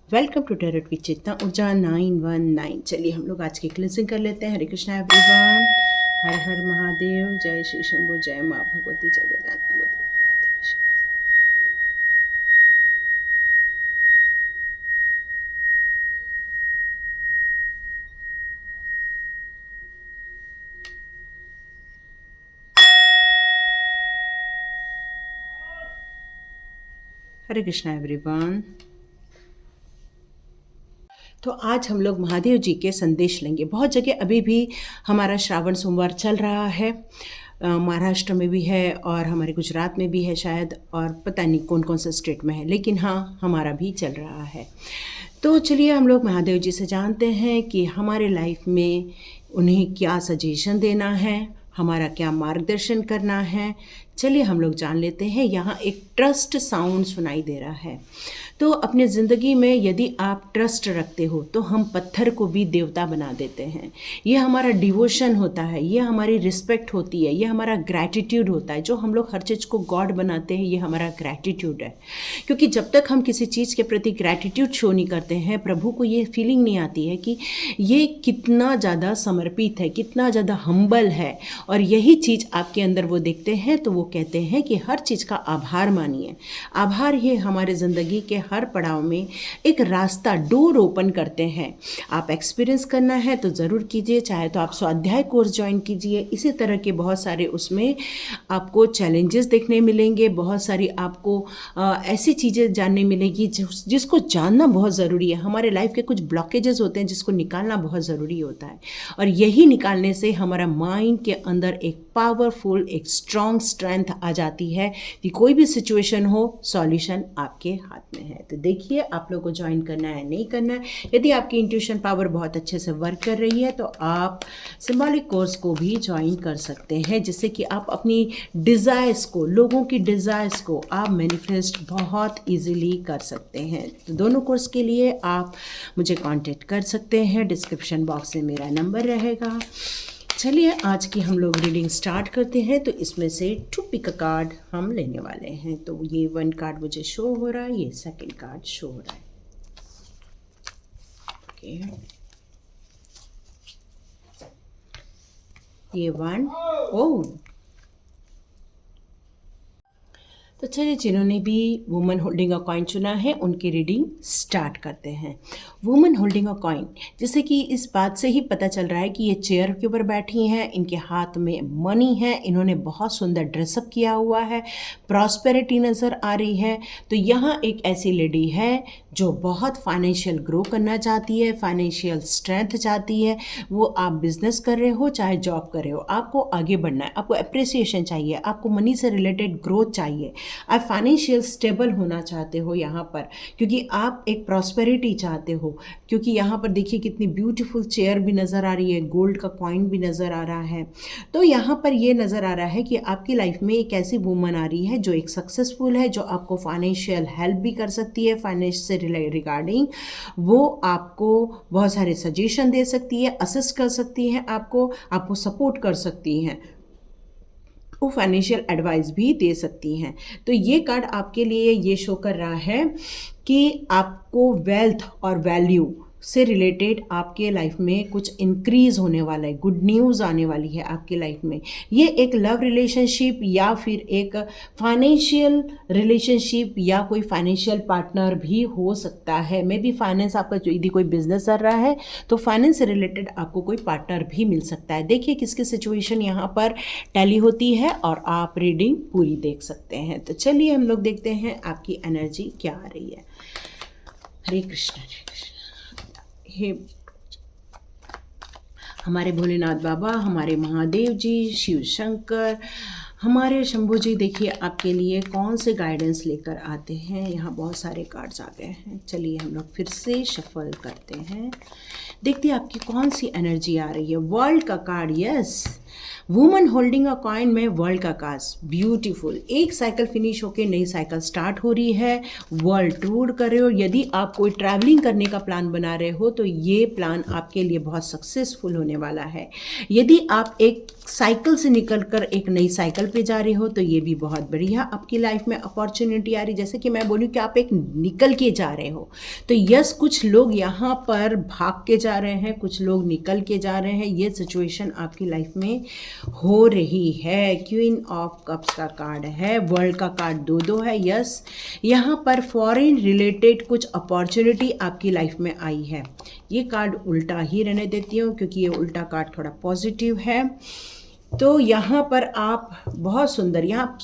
Welcome to tarot की चेतना ऊर्जा 919। चलिए हम लोग आज की क्लिनजिंग कर लेते हैं। हरे कृष्णा एवरीवन, हर हर महादेव, जय श्री शंभु, जय माँ भगवती, जय गजानन माता। हरे कृष्णा एवरीवन। तो आज हम लोग महादेव जी के संदेश लेंगे। बहुत जगह अभी भी हमारा श्रावण सोमवार चल रहा है। महाराष्ट्र में भी है और हमारे गुजरात में भी है शायद, और पता नहीं कौन कौन सा स्टेट में है, लेकिन हाँ हमारा भी चल रहा है। तो चलिए हम लोग महादेव जी से जानते हैं कि हमारे लाइफ में उन्हें क्या सजेशन देना है, हमारा क्या मार्गदर्शन करना है। चलिए हम लोग जान लेते हैं। यहाँ एक ट्रस्ट साउंड सुनाई दे रहा है। तो अपने ज़िंदगी में यदि आप ट्रस्ट रखते हो तो हम पत्थर को भी देवता बना देते हैं। ये हमारा डिवोशन होता है, ये हमारी रिस्पेक्ट होती है, ये हमारा ग्रैटिट्यूड होता है। जो हम लोग हर चीज़ को गॉड बनाते हैं, ये हमारा ग्रैटिट्यूड है। क्योंकि जब तक हम किसी चीज़ के प्रति ग्रैटिट्यूड शो नहीं करते हैं, प्रभु को ये फीलिंग नहीं आती है कि ये कितना ज़्यादा समर्पित है, कितना ज़्यादा हम्बल है, और यही चीज़ आपके अंदर वो देखते हैं तो वो कहते हैं कि हर चीज़ का आभार मानिए। आभार ये हमारे ज़िंदगी के हर पड़ाव में एक रास्ता, डोर ओपन करते हैं। आप एक्सपीरियंस करना है तो ज़रूर कीजिए, चाहे तो आप स्वाध्याय कोर्स ज्वाइन कीजिए। इसी तरह के बहुत सारे उसमें आपको चैलेंजेस देखने मिलेंगे, बहुत सारी आपको ऐसी चीज़ें जानने मिलेगी जिसको जानना बहुत ज़रूरी है। हमारे लाइफ के कुछ ब्लॉकेजेस होते हैं जिसको निकालना बहुत ज़रूरी होता है, और यही निकालने से हमारा माइंड के अंदर एक पावरफुल, एक स्ट्रॉन्ग स्ट्रेंथ आ जाती है कि कोई भी सिचुएशन हो, सॉल्यूशन आपके हाथ में है। तो देखिए आप लोगों को ज्वाइन करना है नहीं करना है। यदि आपकी इंट्यूशन पावर बहुत अच्छे से वर्क कर रही है तो आप सिंबॉलिक कोर्स को भी ज्वाइन कर सकते हैं, जिससे कि आप अपनी डिज़ायर्स को, लोगों की डिज़ायर्स को आप मैनिफेस्ट बहुत इजीली कर सकते हैं। तो दोनों कोर्स के लिए आप मुझे कांटेक्ट कर सकते हैं। डिस्क्रिप्शन बॉक्स में मेरा नंबर रहेगा। चलिए आज की हम लोग रीडिंग स्टार्ट करते हैं। तो इसमें से 2 पिक अ कार्ड हम लेने वाले हैं। तो ये 1 कार्ड मुझे शो हो रहा है, ये 2nd कार्ड शो हो रहा है। ओके, ये 1। ओह, तो चलिए जिन्होंने भी वुमन होल्डिंग अ कॉइन चुना है उनकी रीडिंग स्टार्ट करते हैं। वुमन होल्डिंग अ कॉइन, जैसे कि इस बात से ही पता चल रहा है कि ये चेयर के ऊपर बैठी हैं, इनके हाथ में मनी है, इन्होंने बहुत सुंदर ड्रेसअप किया हुआ है, प्रॉस्पेरिटी नज़र आ रही है। तो यहाँ एक ऐसी लेडी है जो बहुत फाइनेंशियल ग्रो करना चाहती है, फाइनेंशियल स्ट्रेंथ चाहती है। वो आप बिजनेस कर रहे हो चाहे जॉब कर रहे हो, आपको आगे बढ़ना है, आपको अप्रिसिएशन चाहिए, आपको मनी से रिलेटेड ग्रोथ चाहिए, आप फाइनेंशियल स्टेबल होना चाहते हो यहाँ पर, क्योंकि आप एक प्रॉस्पेरिटी चाहते हो। क्योंकि यहाँ पर देखिए कितनी ब्यूटीफुल चेयर भी नज़र आ रही है, गोल्ड का कॉइन भी नज़र आ रहा है। तो यहाँ पर ये नज़र आ रहा है कि आपकी लाइफ में एक ऐसी वूमन आ रही है जो एक सक्सेसफुल है, जो आपको फाइनेंशियल हेल्प भी कर सकती है, फाइनेंस से रिगार्डिंग वो आपको बहुत सारे सजेशन दे सकती है, असिस्ट कर सकती है, आपको सपोर्ट कर सकती हैं, वो फाइनेंशियल एडवाइस भी दे सकती हैं। तो ये कार्ड आपके लिए ये शो कर रहा है कि आपको वेल्थ और वैल्यू से रिलेटेड आपके लाइफ में कुछ इंक्रीज होने वाला है, गुड न्यूज़ आने वाली है आपके लाइफ में। ये एक लव रिलेशनशिप या फिर एक फाइनेंशियल रिलेशनशिप या कोई फाइनेंशियल पार्टनर भी हो सकता है। मे बी फाइनेंस, आपका जो यदि कोई बिजनेस चल रहा है तो फाइनेंस से रिलेटेड आपको कोई पार्टनर भी मिल सकता है। देखिए किसकी सिचुएशन यहाँ पर टैली होती है और आप रीडिंग पूरी देख सकते हैं। तो चलिए हम लोग देखते हैं आपकी एनर्जी क्या आ रही है। हरे कृष्ण, हरे कृष्ण। हे हमारे भोलेनाथ बाबा, हमारे महादेव जी, शिव शंकर, हमारे शंभू जी, देखिए आपके लिए कौन से गाइडेंस लेकर आते हैं। यहाँ बहुत सारे कार्ड्स आ गए हैं। चलिए हम लोग फिर से शफल करते हैं, देखते हैं आपकी कौन सी एनर्जी आ रही है। वर्ल्ड का card, yes, woman holding a coin में वर्ल्ड का काज ब्यूटीफुल, एक साइकिल फिनिश होके नई साइकिल स्टार्ट हो रही है, वर्ल्ड टूर कर रहे हो। यदि आप कोई ट्रैवलिंग करने का प्लान बना रहे हो तो ये प्लान आपके लिए बहुत सक्सेसफुल होने वाला है। यदि आप एक साइकिल से निकलकर एक नई साइकिल पे जा रहे हो तो ये भी बहुत बढ़िया आपकी लाइफ में अपॉर्चुनिटी आ रही। जैसे कि मैं बोलूँ कि आप एक निकल के जा रहे हो, तो यस, कुछ लोग यहाँ पर भाग के जा रहे हैं, कुछ लोग निकल के जा रहे हैं। ये सिचुएशन आपकी लाइफ में हो रही है। क्वीन ऑफ कप्स का कार्ड है, वर्ल्ड का कार्ड 2-2 है। यस, यहाँ पर फॉरेन रिलेटेड कुछ अपॉर्चुनिटी आपकी लाइफ में आई है। ये कार्ड उल्टा ही रहने देती हूँ क्योंकि ये उल्टा कार्ड थोड़ा पॉजिटिव है। तो यहाँ पर आप बहुत सुंदर, यहाँ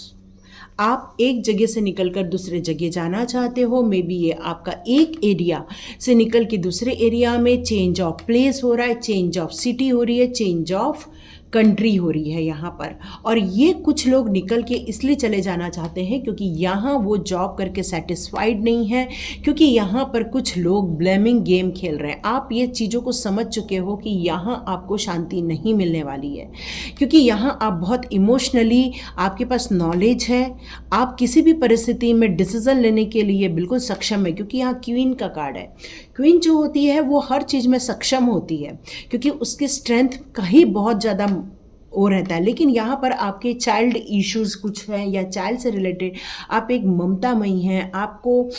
आप एक जगह से निकलकर दूसरे जगह जाना चाहते हो। मे बी ये आपका एक एरिया से निकल के दूसरे एरिया में चेंज ऑफ प्लेस हो रहा है, चेंज ऑफ सिटी हो रही है, चेंज ऑफ कंट्री हो रही है यहाँ पर। और ये कुछ लोग निकल के इसलिए चले जाना चाहते हैं क्योंकि यहाँ वो जॉब करके सेटिस्फाइड नहीं है, क्योंकि यहाँ पर कुछ लोग ब्लेमिंग गेम खेल रहे हैं। आप ये चीज़ों को समझ चुके हो कि यहाँ आपको शांति नहीं मिलने वाली है, क्योंकि यहाँ आप बहुत इमोशनली, आपके पास नॉलेज है, आप किसी भी परिस्थिति में डिसीजन लेने के लिए बिल्कुल सक्षम है, क्योंकि यहाँ क्वीन का कार्ड है। क्वीन जो होती है वो हर चीज़ में सक्षम होती है क्योंकि उसकी स्ट्रेंथ का ही बहुत ज़्यादा वो रहता है। लेकिन यहाँ पर आपके चाइल्ड इश्यूज कुछ हैं या चाइल्ड से रिलेटेड आप एक ममतामयी हैं, आपको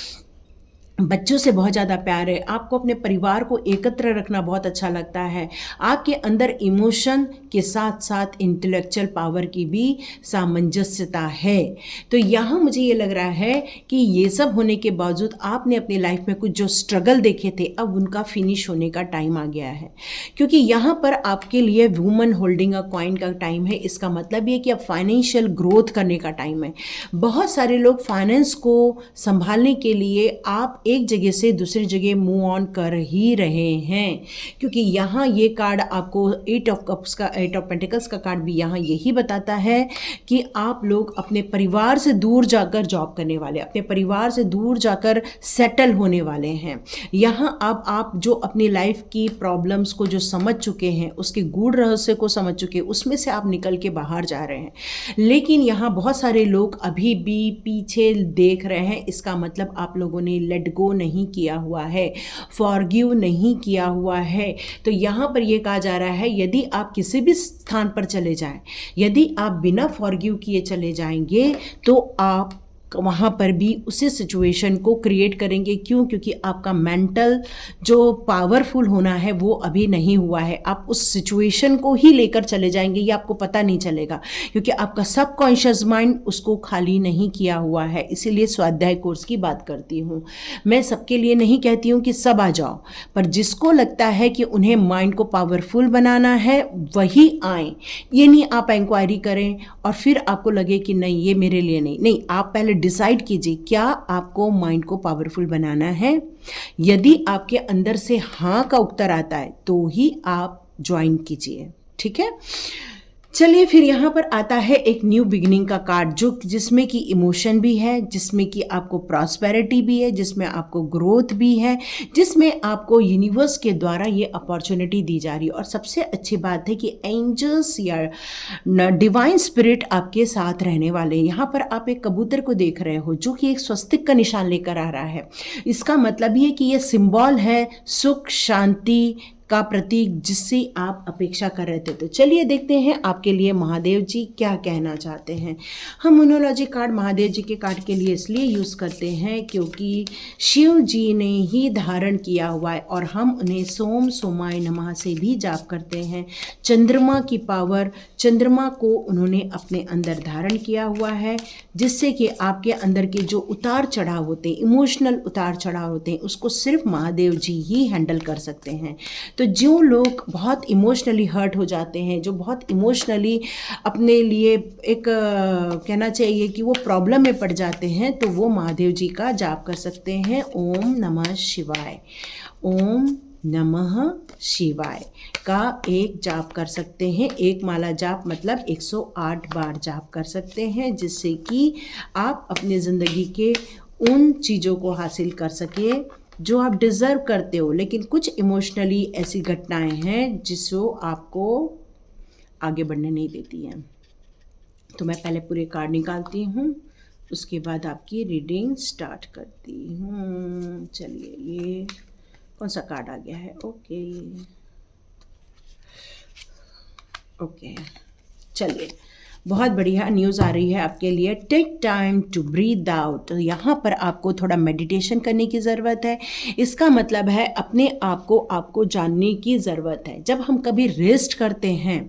बच्चों से बहुत ज़्यादा प्यार है, आपको अपने परिवार को एकत्र रखना बहुत अच्छा लगता है, आपके अंदर इमोशन के साथ साथ इंटेलेक्चुअल पावर की भी सामंजस्यता है। तो यहाँ मुझे ये लग रहा है कि ये सब होने के बावजूद आपने अपनी लाइफ में कुछ जो स्ट्रगल देखे थे अब उनका फिनिश होने का टाइम आ गया है, क्योंकि यहाँ पर आपके लिए वुमन होल्डिंग अ कॉइन का टाइम है। इसका मतलब ये कि अब फाइनेंशियल ग्रोथ करने का टाइम है। बहुत सारे लोग फाइनेंस को संभालने के लिए आप एक जगह से दूसरी जगह मूव ऑन कर ही रहे हैं, क्योंकि यहाँ ये कार्ड आपको 8 ऑफ कप्स का, 8 ऑफ पेंटिकल्स का कार्ड भी यहाँ यही बताता है कि आप लोग अपने परिवार से दूर जाकर जॉब करने वाले, अपने परिवार से दूर जाकर सेटल होने वाले हैं। यहाँ अब आप जो अपनी लाइफ की प्रॉब्लम्स को जो समझ चुके हैं, उसके गूढ़ रहस्य को समझ चुके हैं, उसमें से आप निकल के बाहर जा रहे हैं। लेकिन यहाँ बहुत सारे लोग अभी भी पीछे देख रहे हैं। इसका मतलब आप लोगों ने लेट गो नहीं किया हुआ है, फॉरगिव नहीं किया हुआ है। तो यहाँ पर यह कहा जा रहा है यदि आप किसी भी स्थान पर चले जाएं, यदि आप बिना फॉरगिव किए चले जाएंगे तो आप वहाँ पर भी उसी सिचुएशन को क्रिएट करेंगे। क्यों? क्योंकि आपका मेंटल जो पावरफुल होना है वो अभी नहीं हुआ है। आप उस सिचुएशन को ही लेकर चले जाएंगे, ये आपको पता नहीं चलेगा, क्योंकि आपका सबकॉन्शियस माइंड उसको खाली नहीं किया हुआ है। इसीलिए स्वाध्याय कोर्स की बात करती हूँ। मैं सबके लिए नहीं कहती हूँ कि सब आ जाओ, पर जिसको लगता है कि उन्हें माइंड को पावरफुल बनाना है वही आए। ये नहीं आप इंक्वायरी करें और फिर आपको लगे कि नहीं ये मेरे लिए नहीं। आप पहले डिसाइड कीजिए क्या आपको माइंड को पावरफुल बनाना है। यदि आपके अंदर से हाँ का उत्तर आता है तो ही आप ज्वाइन कीजिए, ठीक है। चलिए फिर यहाँ पर आता है एक न्यू बिगिनिंग का कार्ड, जो जिसमें कि इमोशन भी है, जिसमें कि आपको प्रॉस्पेरिटी भी है, जिसमें आपको ग्रोथ भी है, जिसमें आपको यूनिवर्स के द्वारा ये अपॉर्चुनिटी दी जा रही है। और सबसे अच्छी बात है कि एंजल्स या डिवाइन स्पिरिट आपके साथ रहने वाले हैं। यहाँ पर आप एक कबूतर को देख रहे हो जो कि एक स्वस्तिक का निशान लेकर आ रहा है। इसका मतलब ये कि ये सिंबल है सुख शांति का प्रतीक, जिससे आप अपेक्षा कर रहे थे। तो चलिए देखते हैं आपके लिए महादेव जी क्या कहना चाहते हैं। हम मोनोलॉजी कार्ड महादेव जी के कार्ड के लिए इसलिए यूज़ करते हैं क्योंकि शिव जी ने ही धारण किया हुआ है और हम उन्हें सोम सोमाय नमः से भी जाप करते हैं। चंद्रमा की पावर, चंद्रमा को उन्होंने अपने अंदर धारण किया हुआ है, जिससे कि आपके अंदर के जो उतार चढ़ाव होते हैं, इमोशनल उतार चढ़ाव होते हैं, उसको सिर्फ महादेव जी ही हैंडल कर सकते हैं। तो जो लोग बहुत इमोशनली हर्ट हो जाते हैं, जो बहुत इमोशनली अपने लिए एक कहना चाहिए कि वो प्रॉब्लम में पड़ जाते हैं, तो वो महादेव जी का जाप कर सकते हैं। ओम नमः शिवाय, ओम नमः शिवाय का एक जाप कर सकते हैं। एक माला जाप मतलब 108 बार जाप कर सकते हैं, जिससे कि आप अपनी ज़िंदगी के उन चीज़ों को हासिल कर सके जो आप डिज़र्व करते हो। लेकिन कुछ इमोशनली ऐसी घटनाएं हैं जिसको आपको आगे बढ़ने नहीं देती हैं। तो मैं पहले पूरे कार्ड निकालती हूँ, उसके बाद आपकी रीडिंग स्टार्ट करती हूँ। चलिए, ये कौन सा कार्ड आ गया है? ओके ओके, चलिए, बहुत बढ़िया न्यूज़ आ रही है आपके लिए। Take time to breathe out. तो यहाँ पर आपको थोड़ा मेडिटेशन करने की ज़रूरत है। इसका मतलब है अपने आप को आपको जानने की ज़रूरत है। जब हम कभी रेस्ट करते हैं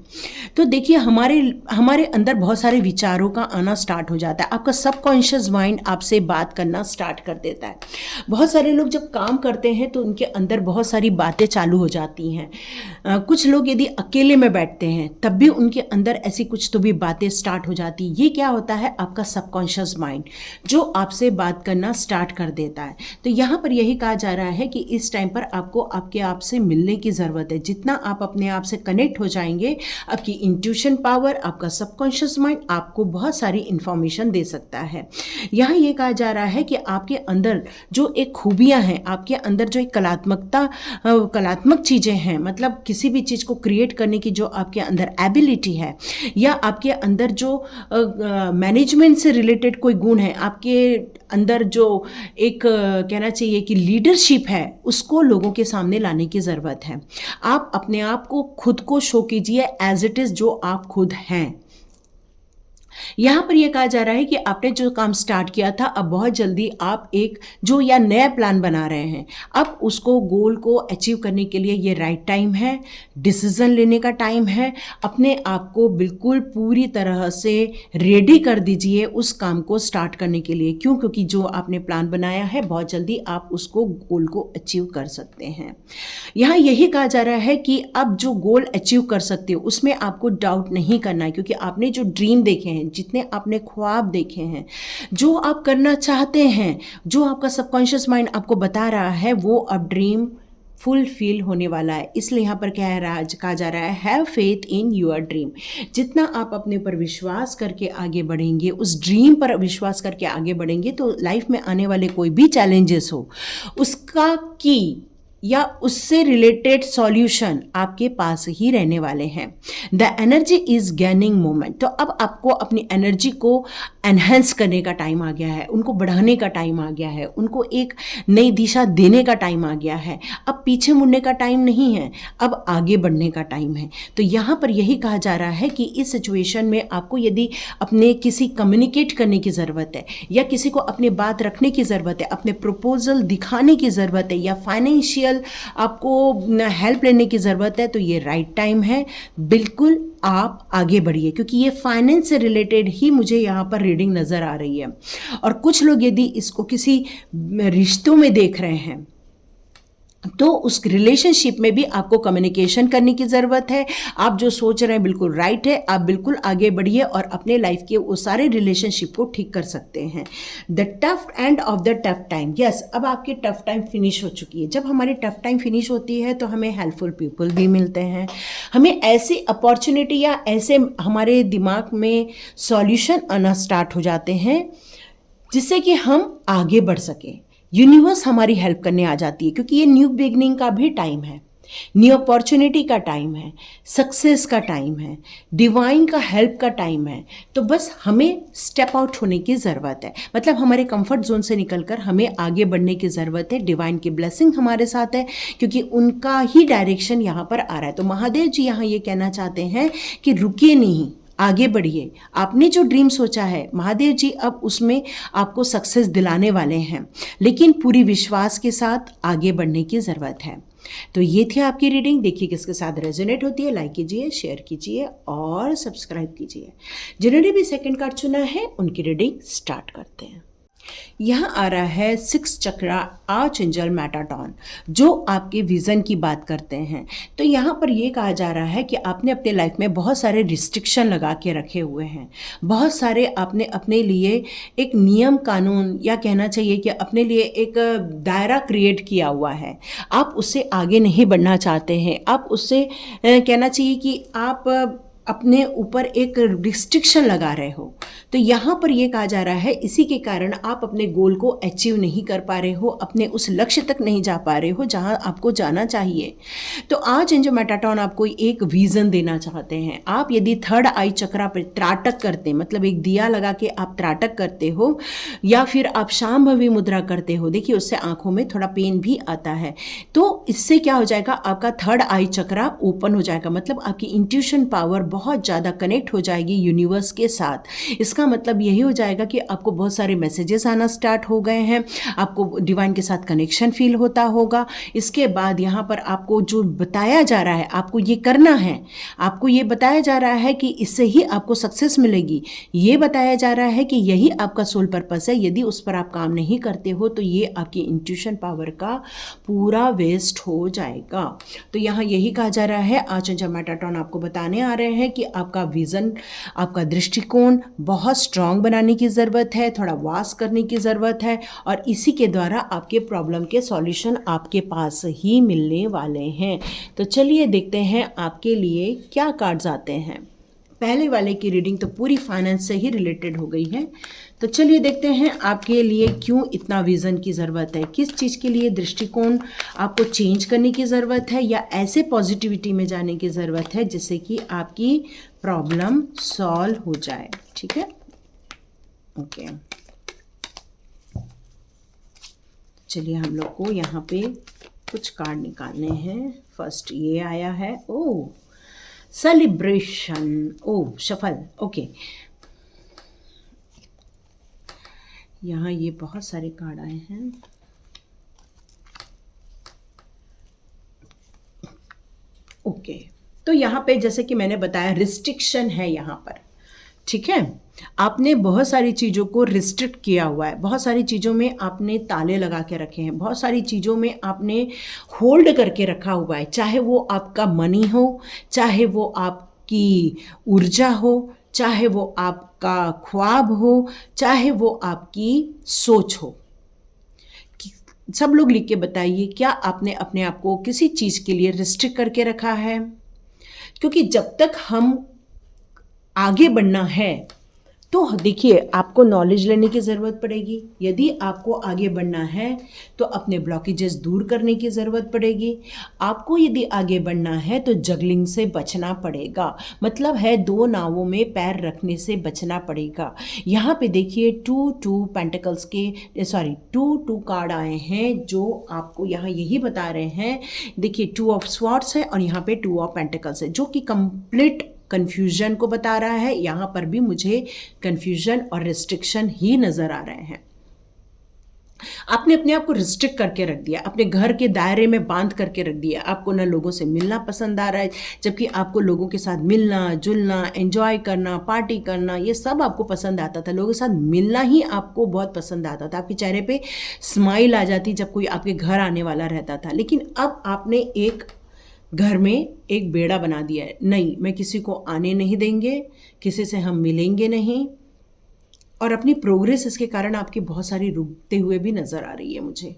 तो देखिए हमारे अंदर बहुत सारे विचारों का आना स्टार्ट हो जाता है। आपका सबकॉन्शियस माइंड आपसे बात करना स्टार्ट कर देता है। बहुत सारे लोग जब काम करते हैं तो उनके अंदर बहुत सारी बातें चालू हो जाती हैं। कुछ लोग यदि अकेले में बैठते हैं तब भी उनके अंदर ऐसी कुछ तो भी बातें स्टार्ट हो जाती। ये क्या होता है? आपका सबकॉन्शियस माइंड जो आपसे बात करना स्टार्ट कर देता है। तो यहाँ पर यही कहा जा रहा है कि इस टाइम पर आपको आपके आप से मिलने की ज़रूरत है। जितना आप अपने आप से कनेक्ट हो जाएंगे, आपकी इंट्यूशन पावर, आपका सबकॉन्शियस माइंड आपको बहुत सारी इंफॉर्मेशन दे सकता है। यहाँ ये कहा जा रहा है कि आपके अंदर जो एक खूबियाँ हैं, आपके अंदर जो एक कलात्मक चीज़ें हैं, मतलब किसी भी चीज़ को क्रिएट करने की जो आपके अंदर एबिलिटी है, या आपके अंदर जो मैनेजमेंट से रिलेटेड कोई गुण है, आपके अंदर जो एक कहना चाहिए कि लीडरशिप है, उसको लोगों के सामने लाने की ज़रूरत है। आप अपने आप को खुद को शो कीजिए एज इट इज़, जो आप खुद हैं। यहाँ पर यह कहा जा रहा है कि आपने जो काम स्टार्ट किया था, अब बहुत जल्दी आप एक जो या नया प्लान बना रहे हैं, अब उसको गोल को अचीव करने के लिए ये राइट टाइम है, डिसीजन लेने का टाइम है। अपने आप को बिल्कुल पूरी तरह से रेडी कर दीजिए उस काम को स्टार्ट करने के लिए। क्यों? क्योंकि जो आपने प्लान बनाया है, बहुत जल्दी आप उसको गोल को अचीव कर सकते हैं। यहाँ यही कहा जा रहा है कि अब जो गोल अचीव कर सकते हो उसमें आपको डाउट नहीं करना है, क्योंकि आपने जो ड्रीम देखे हैं, जितने आपने ख्वाब देखे हैं, जो आप करना चाहते हैं, जो आपका सबकॉन्शियस माइंड आपको बता रहा है, वो अब ड्रीम फुलफिल होने वाला है। इसलिए यहाँ पर कहा जा रहा है, have faith in your dream. जितना आप अपने ऊपर विश्वास करके आगे बढ़ेंगे, उस ड्रीम पर विश्वास करके आगे बढ़ेंगे, तो लाइफ में आने वाले कोई भी चैलेंजेस हो, उसका की या उससे रिलेटेड सॉल्यूशन आपके पास ही रहने वाले हैं। The energy is gaining moment. तो अब आपको अपनी एनर्जी को एनहेंस करने का टाइम आ गया है, उनको बढ़ाने का टाइम आ गया है, उनको एक नई दिशा देने का टाइम आ गया है। अब पीछे मुड़ने का टाइम नहीं है, अब आगे बढ़ने का टाइम है। तो यहाँ पर यही कहा जा रहा है कि इस सिचुएशन में आपको यदि अपने किसी कम्युनिकेट करने की ज़रूरत है, या किसी को अपनी बात रखने की ज़रूरत है, अपने प्रपोजल दिखाने की ज़रूरत है, या फाइनेंशियल आपको हेल्प लेने की ज़रूरत है, तो ये राइट टाइम है। बिल्कुल आप आगे बढ़िए, क्योंकि ये फाइनेंस से रिलेटेड ही मुझे यहाँ पर रीडिंग नज़र आ रही है। और कुछ लोग यदि इसको किसी रिश्तों में देख रहे हैं, तो उस रिलेशनशिप में भी आपको कम्युनिकेशन करने की ज़रूरत है। आप जो सोच रहे हैं बिल्कुल राइट है, आप बिल्कुल आगे बढ़िए और अपने लाइफ के वो सारे रिलेशनशिप को ठीक कर सकते हैं। The tough end of the tough time. Yes, अब आपकी टफ टाइम फिनिश हो चुकी है। जब हमारी टफ टाइम फिनिश होती है तो हमें हेल्पफुल पीपल भी मिलते हैं, हमें ऐसी अपॉर्चुनिटी या ऐसे हमारे दिमाग में सॉल्यूशन आना स्टार्ट हो जाते हैं जिससे कि हम आगे बढ़ सकें। यूनिवर्स हमारी हेल्प करने आ जाती है, क्योंकि ये न्यू बिगनिंग का भी टाइम है, न्यू अपॉर्चुनिटी का टाइम है, सक्सेस का टाइम है, डिवाइन का हेल्प का टाइम है। तो बस हमें स्टेप आउट होने की ज़रूरत है, मतलब हमारे कंफर्ट जोन से निकलकर हमें आगे बढ़ने की ज़रूरत है। डिवाइन की ब्लेसिंग हमारे साथ है, क्योंकि उनका ही डायरेक्शन यहाँ पर आ रहा है। तो महादेव जी यहाँ ये कहना चाहते हैं कि रुकिए नहीं, आगे बढ़िए। आपने जो ड्रीम सोचा है, महादेव जी अब उसमें आपको सक्सेस दिलाने वाले हैं, लेकिन पूरी विश्वास के साथ आगे बढ़ने की ज़रूरत है। तो ये थी आपकी रीडिंग। देखिए किसके साथ रेजोनेट होती है। लाइक कीजिए, शेयर कीजिए और सब्सक्राइब कीजिए। जिन्होंने भी सेकंड कार्ड चुना है उनकी रीडिंग स्टार्ट करते हैं। यहाँ आ रहा है 6 चक्रा आर्चएंजल मेटाट्रॉन, जो आपके विज़न की बात करते हैं। तो यहाँ पर ये कहा जा रहा है कि आपने अपने लाइफ में बहुत सारे रिस्ट्रिक्शन लगा के रखे हुए हैं, बहुत सारे आपने अपने लिए एक नियम कानून, या कहना चाहिए कि अपने लिए एक दायरा क्रिएट किया हुआ है। आप उससे आगे नहीं बढ़ना चाहते हैं, आप उससे कहना चाहिए कि आप अपने ऊपर एक रिस्ट्रिक्शन लगा रहे हो। तो यहाँ पर ये कहा जा रहा है इसी के कारण आप अपने गोल को अचीव नहीं कर पा रहे हो, अपने उस लक्ष्य तक नहीं जा पा रहे हो जहाँ आपको जाना चाहिए। तो आज एंजो मेटाट्रॉन आपको एक विज़न देना चाहते हैं। आप यदि थर्ड आई चक्रा पर त्राटक करते, मतलब एक दिया लगा के आप त्राटक करते हो, या फिर आप शांभवी मुद्रा करते हो, देखिए उससे आंखों में थोड़ा पेन भी आता है, तो इससे क्या हो जाएगा, आपका थर्ड आई चक्रा ओपन हो जाएगा, मतलब आपकी इंट्यूशन पावर बहुत ज़्यादा कनेक्ट हो जाएगी यूनिवर्स के साथ। इसका मतलब यही हो जाएगा कि आपको बहुत सारे मैसेजेस आना स्टार्ट हो गए हैं, आपको डिवाइन के साथ कनेक्शन फील होता होगा। इसके बाद यहाँ पर आपको जो बताया जा रहा है आपको ये करना है, आपको ये बताया जा रहा है कि इससे ही आपको सक्सेस मिलेगी, ये बताया जा रहा है कि यही आपका सोल पर्पस है। यदि उस पर आप काम नहीं करते हो तो ये आपकी इंट्यूशन पावर का पूरा वेस्ट हो जाएगा। तो यहाँ यही कहा जा रहा है, आज एंजो मेटाट्रॉन आपको बताने आ रहे हैं कि आपका विज़न, आपका दृष्टिकोण बहुत स्ट्रांग बनाने की ज़रूरत है, थोड़ा वास्ट करने की ज़रूरत है, और इसी के द्वारा आपके प्रॉब्लम के सॉल्यूशन आपके पास ही मिलने वाले हैं। तो चलिए देखते हैं आपके लिए क्या कार्ड्स आते हैं। पहले वाले की रीडिंग तो पूरी फाइनेंस से ही रिलेटेड हो गई है, तो चलिए देखते हैं आपके लिए क्यों इतना विज़न की ज़रूरत है, किस चीज़ के लिए दृष्टिकोण आपको चेंज करने की ज़रूरत है, या ऐसे पॉजिटिविटी में जाने की ज़रूरत है जिससे कि आपकी प्रॉब्लम सॉल्व हो जाए। ठीक है, ओके। चलिए हम लोग को यहाँ पे कुछ कार्ड निकालने हैं। फर्स्ट ये आया है, ओह सेलिब्रेशन, ओह शफल, ओके। यहाँ ये बहुत सारे कार्ड आए हैं। ओके, तो यहाँ पे जैसे कि मैंने बताया रिस्ट्रिक्शन है यहाँ पर, ठीक है। आपने बहुत सारी चीज़ों को रिस्ट्रिक्ट किया हुआ है, बहुत सारी चीज़ों में आपने ताले लगा के रखे हैं, बहुत सारी चीज़ों में आपने होल्ड करके रखा हुआ है, चाहे वो आपका मनी हो, चाहे वो आपकी ऊर्जा हो, चाहे वो आपका ख्वाब हो, चाहे वो आपकी सोच हो। सब लोग लिख के बताइए, क्या आपने अपने आप को किसी चीज़ के लिए रिस्ट्रिक्ट करके रखा है? क्योंकि जब तक हम आगे बढ़ना है तो देखिए आपको नॉलेज लेने की ज़रूरत पड़ेगी। यदि आपको आगे बढ़ना है तो अपने ब्लॉकेजेस दूर करने की ज़रूरत पड़ेगी। आपको यदि आगे बढ़ना है तो जगलिंग से बचना पड़ेगा, मतलब है दो नावों में पैर रखने से बचना पड़ेगा। यहाँ पे देखिए टू पेंटिकल्स के टू कार्ड आए हैं जो आपको यहाँ यही बता रहे हैं। देखिए 2 ऑफ स्वॉर्ड्स है और यहाँ पे 2 ऑफ पेंटिकल्स है, जो कि कंप्लीट कन्फ्यूजन को बता रहा है। यहाँ पर भी मुझे कन्फ्यूजन और रिस्ट्रिक्शन ही नज़र आ रहे हैं। आपने अपने आप को रिस्ट्रिक्ट करके रख दिया, अपने घर के दायरे में बांध करके रख दिया। आपको ना लोगों से मिलना पसंद आ रहा है, जबकि आपको लोगों के साथ मिलना जुलना, एंजॉय करना, पार्टी करना, ये सब आपको पसंद आता था। लोगों के साथ मिलना ही आपको बहुत पसंद आता था। आपके चेहरे पे स्माइल आ जाती जब कोई आपके घर आने वाला रहता था। लेकिन अब आपने एक घर में एक बेड़ा बना दिया है, नहीं मैं किसी को आने नहीं देंगे, किसी से हम मिलेंगे नहीं, और अपनी प्रोग्रेस इसके कारण आपकी बहुत सारी रुकते हुए भी नज़र आ रही है मुझे।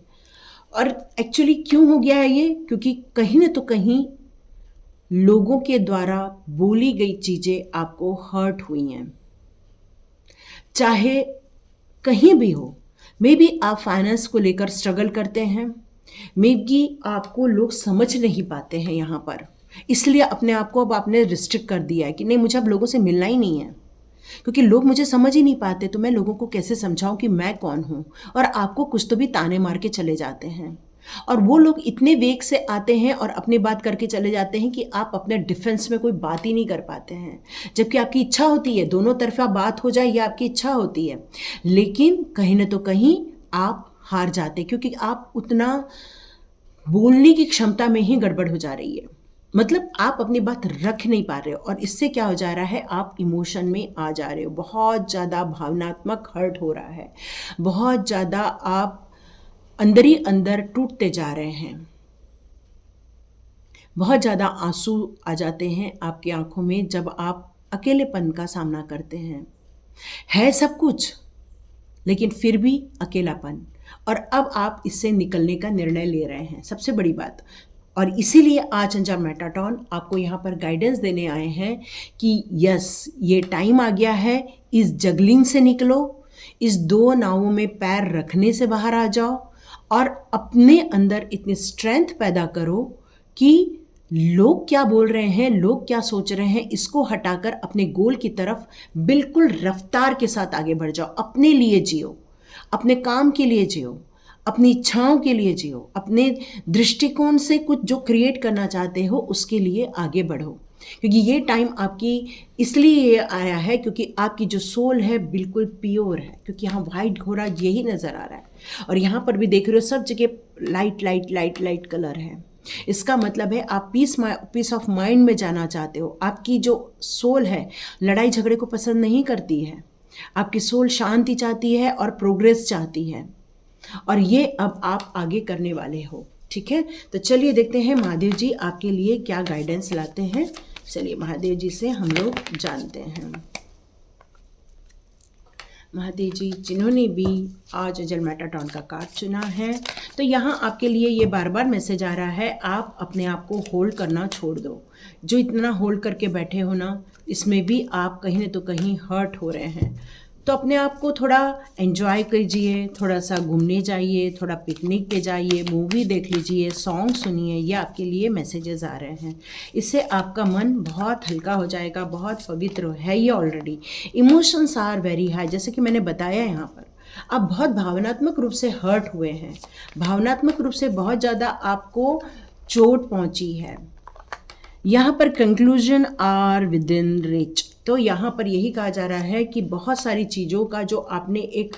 और एक्चुअली क्यों हो गया है ये, क्योंकि कहीं न तो कहीं लोगों के द्वारा बोली गई चीज़ें आपको हर्ट हुई हैं, चाहे कहीं भी हो। मे बी आप फाइनेंस को लेकर स्ट्रगल करते हैं, मे बी आपको लोग समझ नहीं पाते हैं यहाँ पर, इसलिए अपने आप को अब आपने रिस्ट्रिक्ट कर दिया है कि नहीं मुझे अब लोगों से मिलना ही नहीं है, क्योंकि लोग मुझे समझ ही नहीं पाते, तो मैं लोगों को कैसे समझाऊं कि मैं कौन हूँ। और आपको कुछ तो भी ताने मार के चले जाते हैं, और वो लोग इतने वेग से आते हैं और अपनी बात करके चले जाते हैं कि आप अपने डिफेंस में कोई बात ही नहीं कर पाते हैं, जबकि आपकी इच्छा होती है दोनों तरफा बात हो जाए, ये आपकी इच्छा होती है। लेकिन कहीं ना तो कहीं आप हार जाते, क्योंकि आप उतना बोलने की क्षमता में ही गड़बड़ हो जा रही है, मतलब आप अपनी बात रख नहीं पा रहे हो। और इससे क्या हो जा रहा है, आप इमोशन में आ जा रहे हो, बहुत ज़्यादा भावनात्मक हर्ट हो रहा है, बहुत ज़्यादा आप अंदर ही अंदर टूटते जा रहे हैं, बहुत ज़्यादा आंसू आ जाते हैं आपकी आंखों में जब आप अकेलेपन का सामना करते हैं। है सब कुछ लेकिन फिर भी अकेलापन, और अब आप इससे निकलने का निर्णय ले रहे हैं। सबसे बड़ी बात, और इसीलिए आज अंजाम मेटाटॉन आपको यहाँ पर गाइडेंस देने आए हैं कि यस, ये टाइम आ गया है, इस जगलिंग से निकलो, इस दो नावों में पैर रखने से बाहर आ जाओ और अपने अंदर इतनी स्ट्रेंथ पैदा करो कि लोग क्या बोल रहे हैं, लोग क्या सोच रहे हैं, इसको हटाकर अपने गोल की तरफ बिल्कुल रफ्तार के साथ आगे बढ़ जाओ। अपने लिए जियो, अपने काम के लिए जियो, अपनी इच्छाओं के लिए जियो, अपने दृष्टिकोण से कुछ जो क्रिएट करना चाहते हो उसके लिए आगे बढ़ो। क्योंकि ये टाइम आपकी इसलिए आया है क्योंकि आपकी जो सोल है बिल्कुल प्योर है, क्योंकि यहाँ वाइट घोड़ा यही नज़र आ रहा है और यहाँ पर भी देख रहे हो सब जगह light light light light colour है। इसका मतलब है आप पीस ऑफ माइंड में जाना चाहते हो। आपकी जो सोल है लड़ाई झगड़े को पसंद नहीं करती है, आपकी सोल शांति चाहती है और प्रोग्रेस चाहती है, और ये अब आप आगे करने वाले हो। ठीक है, तो चलिए देखते हैं महादेव जी आपके लिए क्या गाइडेंस लाते हैं। चलिए महादेव जी से हम लोग जानते हैं। महादेव जी जिन्होंने भी आज अंजल मेटाटॉन का कार्ड चुना है, तो यहाँ आपके लिए ये बार बार मैसेज आ रहा है, आप अपने आप को होल्ड करना छोड़ दो। जो इतना होल्ड करके बैठे हो ना, इसमें भी आप कहीं न तो कहीं हर्ट हो रहे हैं। तो अपने आप को थोड़ा एंजॉय कीजिए, थोड़ा सा घूमने जाइए, थोड़ा पिकनिक पे जाइए, मूवी देख लीजिए, सॉन्ग सुनिए। ये आपके लिए मैसेजेस आ रहे हैं। इससे आपका मन बहुत हल्का हो जाएगा, बहुत पवित्र है ये already. Emotions are very high, जैसे कि मैंने बताया यहाँ पर आप बहुत भावनात्मक रूप से हर्ट हुए हैं, भावनात्मक रूप से बहुत ज़्यादा आपको चोट पहुँची है। यहाँ पर conclusion are within reach, तो यहाँ पर यही कहा जा रहा है कि बहुत सारी चीज़ों का जो आपने एक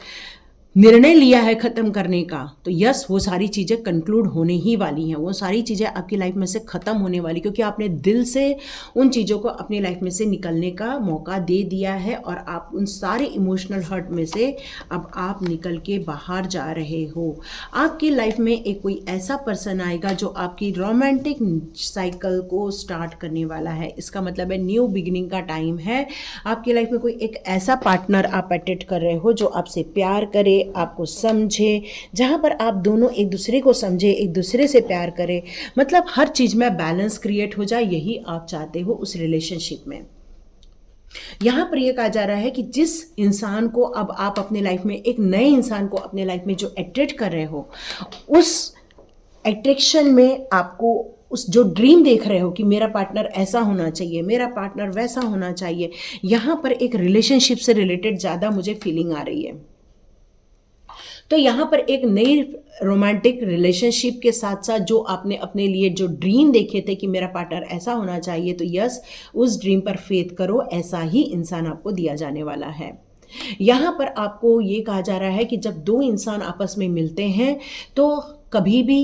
निर्णय लिया है ख़त्म करने का, तो यस वो सारी चीज़ें कंक्लूड होने ही वाली हैं। वो सारी चीज़ें आपकी लाइफ में से ख़त्म होने वाली, क्योंकि आपने दिल से उन चीज़ों को अपनी लाइफ में से निकलने का मौका दे दिया है और आप उन सारे इमोशनल हर्ट में से अब आप निकल के बाहर जा रहे हो। आपकी लाइफ में एक कोई ऐसा पर्सन आएगा जो आपकी रोमांटिक साइकिल को स्टार्ट करने वाला है। इसका मतलब है न्यू बिगिनिंग का टाइम है। आपकी लाइफ में कोई एक ऐसा पार्टनर आप अट्रैक्ट कर रहे हो जो आपसे प्यार करे, आपको समझे, जहाँ पर आप दोनों एक दूसरे को समझे, एक दूसरे से प्यार करें, मतलब हर चीज़ में बैलेंस क्रिएट हो जाए, यही आप चाहते हो उस रिलेशनशिप में। यहाँ पर यह कहा जा रहा है कि जिस इंसान को अब आप अपने लाइफ में, एक नए इंसान को अपने लाइफ में जो अट्रैक्ट कर रहे हो, उस अट्रैक्शन में आपको उस जो ड्रीम देख रहे हो कि मेरा पार्टनर ऐसा होना चाहिए, मेरा पार्टनर वैसा होना चाहिए, यहाँ पर एक रिलेशनशिप से रिलेटेड ज़्यादा मुझे फीलिंग आ रही है। तो यहाँ पर एक नई रोमांटिक रिलेशनशिप के साथ साथ जो आपने अपने लिए जो ड्रीम देखे थे कि मेरा पार्टनर ऐसा होना चाहिए, तो यस उस ड्रीम पर फेथ करो, ऐसा ही इंसान आपको दिया जाने वाला है। यहाँ पर आपको ये कहा जा रहा है कि जब दो इंसान आपस में मिलते हैं तो कभी भी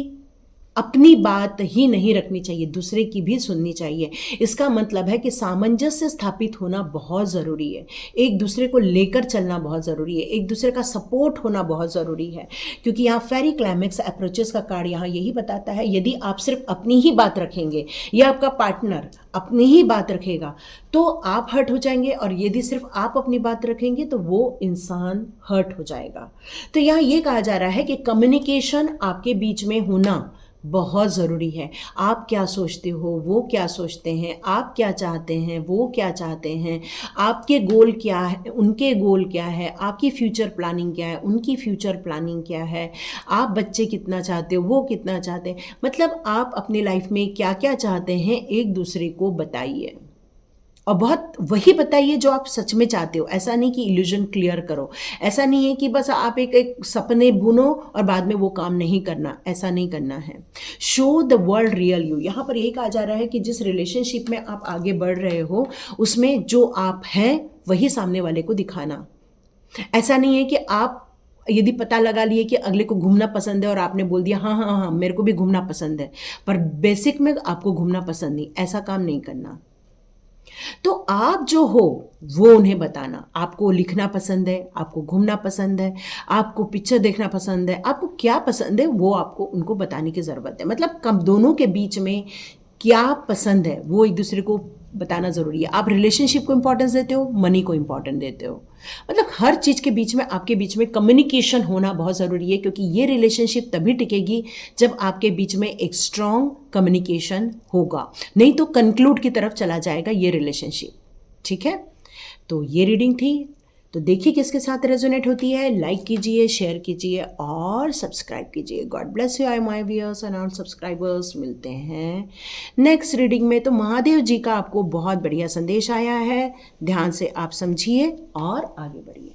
अपनी बात ही नहीं रखनी चाहिए, दूसरे की भी सुननी चाहिए। इसका मतलब है कि सामंजस्य स्थापित होना बहुत ज़रूरी है, एक दूसरे को लेकर चलना बहुत ज़रूरी है, एक दूसरे का सपोर्ट होना बहुत ज़रूरी है। क्योंकि यहाँ फेरी क्लाइमेक्स अप्रोचेस का कार्ड यहाँ यही बताता है, यदि आप सिर्फ अपनी ही बात रखेंगे या आपका पार्टनर अपनी ही बात रखेगा तो आप हर्ट हो जाएंगे, और यदि सिर्फ आप अपनी बात रखेंगे तो वो इंसान हर्ट हो जाएगा। तो यहाँ ये कहा जा रहा है कि कम्युनिकेशन आपके बीच में होना बहुत ज़रूरी है। आप क्या सोचते हो, वो क्या सोचते हैं, आप क्या चाहते हैं, वो क्या चाहते हैं, आपके गोल क्या है, उनके गोल क्या है, आपकी फ्यूचर प्लानिंग क्या है, उनकी फ्यूचर प्लानिंग क्या है, आप बच्चे कितना चाहते हो, वो कितना चाहते हैं, मतलब आप अपनी लाइफ में क्या क्या चाहते हैं एक दूसरे को बताइए, और बहुत वही बताइए जो आप सच में चाहते हो। ऐसा नहीं कि इल्यूजन क्लियर करो, ऐसा नहीं है कि बस आप एक सपने बुनो और बाद में वो काम नहीं करना, ऐसा नहीं करना है। Show the world real you, यहाँ पर यही कहा जा रहा है कि जिस रिलेशनशिप में आप आगे बढ़ रहे हो उसमें जो आप हैं वही सामने वाले को दिखाना। ऐसा नहीं है कि आप यदि पता लगा लिए कि अगले को घूमना पसंद है और आपने बोल दिया हाँ हाँ हाँ मेरे को भी घूमना पसंद है, पर बेसिक में आपको घूमना पसंद नहीं, ऐसा काम नहीं करना। तो आप जो हो वो उन्हें बताना। आपको लिखना पसंद है, आपको घूमना पसंद है, आपको पिक्चर देखना पसंद है, आपको क्या पसंद है वो आपको उनको बताने की ज़रूरत है। मतलब कब दोनों के बीच में क्या पसंद है वो एक दूसरे को बताना ज़रूरी है। आप रिलेशनशिप को इम्पोर्टेंस देते हो, मनी को इम्पोर्टेंट देते हो, मतलब हर चीज़ के बीच में आपके बीच में कम्युनिकेशन होना बहुत ज़रूरी है, क्योंकि ये रिलेशनशिप तभी टिकेगी जब आपके बीच में एक स्ट्रॉन्ग कम्युनिकेशन होगा, नहीं तो कंक्लूड की तरफ चला जाएगा ये रिलेशनशिप। ठीक है, तो ये रीडिंग थी। तो देखिए किसके साथ रेजोनेट होती है, लाइक कीजिए, शेयर कीजिए और सब्सक्राइब कीजिए। God bless you I my viewers and all subscribers. मिलते हैं नेक्स्ट रीडिंग में। तो महादेव जी का आपको बहुत बढ़िया संदेश आया है, ध्यान से आप समझिए और आगे बढ़िए।